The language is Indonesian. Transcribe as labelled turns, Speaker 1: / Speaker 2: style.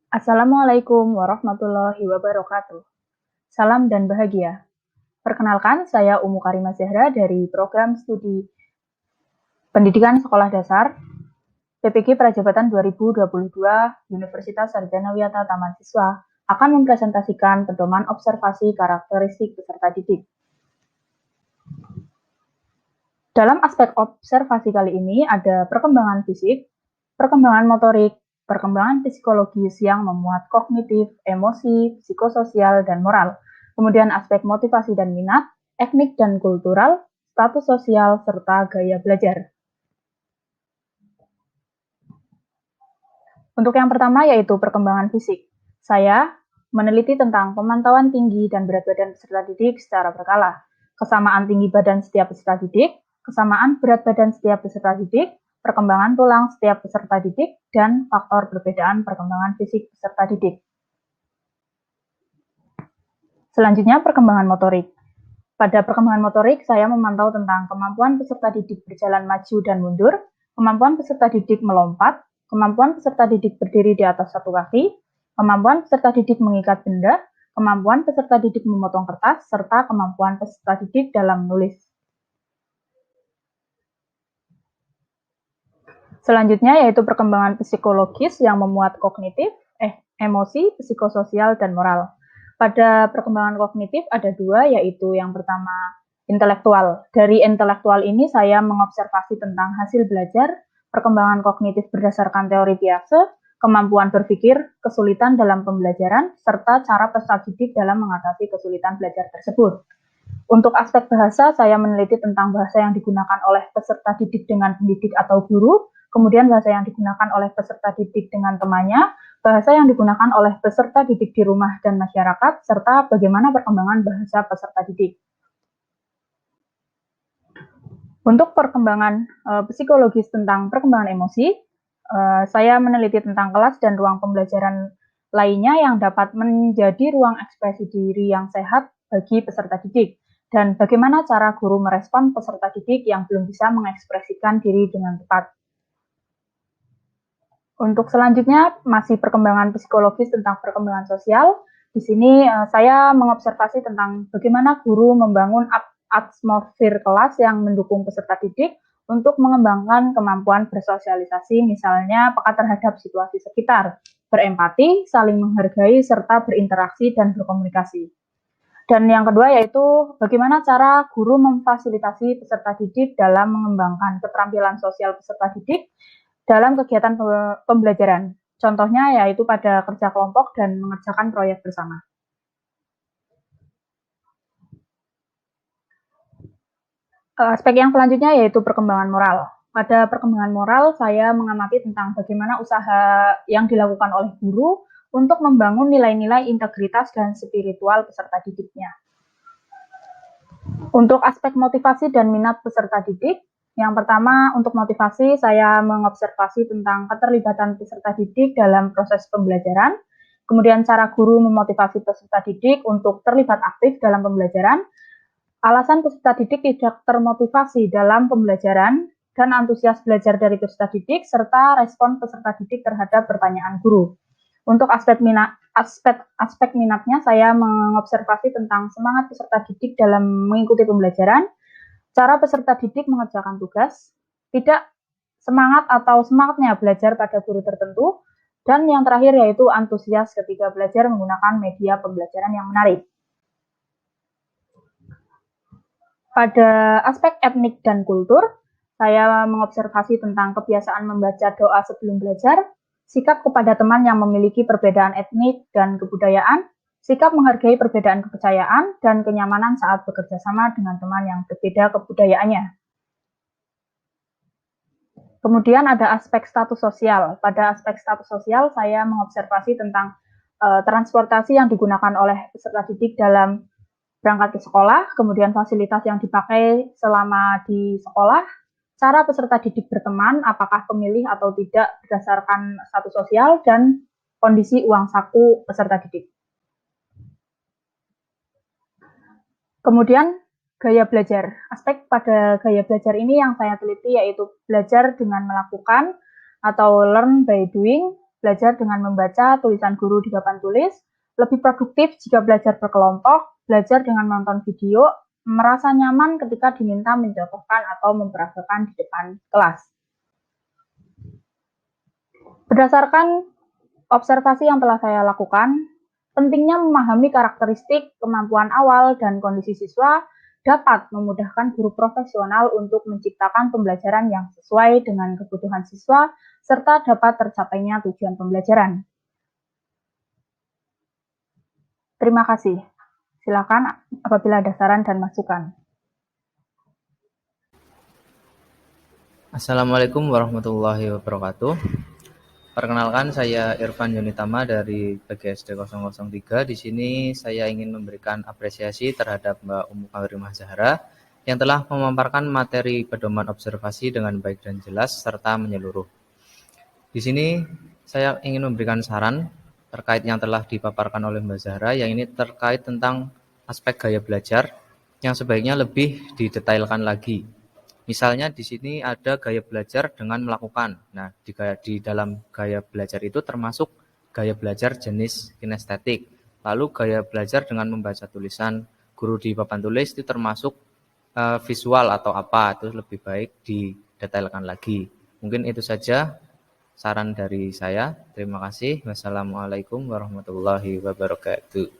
Speaker 1: Assalamualaikum warahmatullahi wabarakatuh. Salam dan bahagia. Perkenalkan, saya Umu Karimah Zahra dari Program Studi Pendidikan Sekolah Dasar PPG Prajabatan 2022 Universitas Sarjana Wiyata Taman Siswa akan mempresentasikan pedoman observasi karakteristik peserta didik. Dalam aspek observasi kali ini ada perkembangan fisik, perkembangan motorik, perkembangan psikologis yang memuat kognitif, emosi, psikososial, dan moral. Kemudian aspek motivasi dan minat, etnik dan kultural, status sosial, serta gaya belajar. Untuk yang pertama yaitu perkembangan fisik. Saya meneliti tentang pemantauan tinggi dan berat badan peserta didik secara berkala, kesamaan tinggi badan setiap peserta didik, kesamaan berat badan setiap peserta didik, perkembangan tulang setiap peserta didik, dan faktor perbedaan perkembangan fisik peserta didik. Selanjutnya, perkembangan motorik. Pada perkembangan motorik, saya memantau tentang kemampuan peserta didik berjalan maju dan mundur, kemampuan peserta didik melompat, kemampuan peserta didik berdiri di atas satu kaki, kemampuan peserta didik mengikat benda, kemampuan peserta didik memotong kertas, serta kemampuan peserta didik dalam menulis. Selanjutnya yaitu perkembangan psikologis yang memuat kognitif, emosi, psikososial, dan moral. Pada perkembangan kognitif ada dua, yaitu yang pertama intelektual. Dari intelektual ini saya mengobservasi tentang hasil belajar, perkembangan kognitif berdasarkan teori Piaget, kemampuan berpikir, kesulitan dalam pembelajaran, serta cara peserta didik dalam mengatasi kesulitan belajar tersebut. Untuk aspek bahasa, saya meneliti tentang bahasa yang digunakan oleh peserta didik dengan pendidik atau guru, kemudian bahasa yang digunakan oleh peserta didik dengan temannya, bahasa yang digunakan oleh peserta didik di rumah dan masyarakat, serta bagaimana perkembangan bahasa peserta didik. Untuk perkembangan psikologis tentang perkembangan emosi, saya meneliti tentang kelas dan ruang pembelajaran lainnya yang dapat menjadi ruang ekspresi diri yang sehat bagi peserta didik, dan bagaimana cara guru merespon peserta didik yang belum bisa mengekspresikan diri dengan tepat. Untuk selanjutnya, masih perkembangan psikologis tentang perkembangan sosial. Di sini saya mengobservasi tentang bagaimana guru membangun atmosfer kelas yang mendukung peserta didik untuk mengembangkan kemampuan bersosialisasi, misalnya peka terhadap situasi sekitar, berempati, saling menghargai, serta berinteraksi dan berkomunikasi. Dan yang kedua yaitu bagaimana cara guru memfasilitasi peserta didik dalam mengembangkan keterampilan sosial peserta didik dalam kegiatan pembelajaran. Contohnya yaitu pada kerja kelompok dan mengerjakan proyek bersama. Aspek yang selanjutnya yaitu perkembangan moral. Pada perkembangan moral, saya mengamati tentang bagaimana usaha yang dilakukan oleh guru untuk membangun nilai-nilai integritas dan spiritual peserta didiknya. Untuk aspek motivasi dan minat peserta didik, yang pertama, untuk motivasi, saya mengobservasi tentang keterlibatan peserta didik dalam proses pembelajaran, kemudian cara guru memotivasi peserta didik untuk terlibat aktif dalam pembelajaran, alasan peserta didik tidak termotivasi dalam pembelajaran, dan antusias belajar dari peserta didik, serta respon peserta didik terhadap pertanyaan guru. Untuk aspek minatnya, saya mengobservasi tentang semangat peserta didik dalam mengikuti pembelajaran, cara peserta didik mengerjakan tugas, tidak semangat atau semangatnya belajar pada guru tertentu, dan yang terakhir yaitu antusias ketika belajar menggunakan media pembelajaran yang menarik. Pada aspek etnik dan kultur, saya mengobservasi tentang kebiasaan membaca doa sebelum belajar, sikap kepada teman yang memiliki perbedaan etnik dan kebudayaan, sikap menghargai perbedaan kepercayaan, dan kenyamanan saat bekerja sama dengan teman yang berbeda kebudayaannya. Kemudian ada aspek status sosial. Pada aspek status sosial, saya mengobservasi tentang transportasi yang digunakan oleh peserta didik dalam berangkat ke sekolah, kemudian fasilitas yang dipakai selama di sekolah, cara peserta didik berteman, apakah pemilih atau tidak berdasarkan status sosial, dan kondisi uang saku peserta didik. Kemudian gaya belajar. Aspek pada gaya belajar ini yang saya teliti yaitu belajar dengan melakukan atau learn by doing, belajar dengan membaca tulisan guru di papan tulis, lebih produktif jika belajar berkelompok, belajar dengan menonton video, merasa nyaman ketika diminta mencontohkan atau memperagakan di depan kelas. Berdasarkan observasi yang telah saya lakukan, pentingnya memahami karakteristik, kemampuan awal, dan kondisi siswa dapat memudahkan guru profesional untuk menciptakan pembelajaran yang sesuai dengan kebutuhan siswa serta dapat tercapainya tujuan pembelajaran. Terima kasih. Silakan apabila ada saran dan masukan.
Speaker 2: Assalamualaikum warahmatullahi wabarakatuh. Perkenalkan, saya Irfan Yunitama dari PGSD 003. Di sini saya ingin memberikan apresiasi terhadap Mbak Ummu Karimah Zahra yang telah memaparkan materi pedoman observasi dengan baik dan jelas serta menyeluruh. Di sini saya ingin memberikan saran terkait yang telah dipaparkan oleh Mbak Zahra, yang ini terkait tentang aspek gaya belajar yang sebaiknya lebih didetailkan lagi. Misalnya di sini ada gaya belajar dengan melakukan. Nah, di dalam gaya belajar itu termasuk gaya belajar jenis kinestetik. Lalu gaya belajar dengan membaca tulisan guru di papan tulis itu termasuk visual atau apa, itu lebih baik didetailkan lagi. Mungkin itu saja saran dari saya. Terima kasih. Wassalamualaikum warahmatullahi wabarakatuh.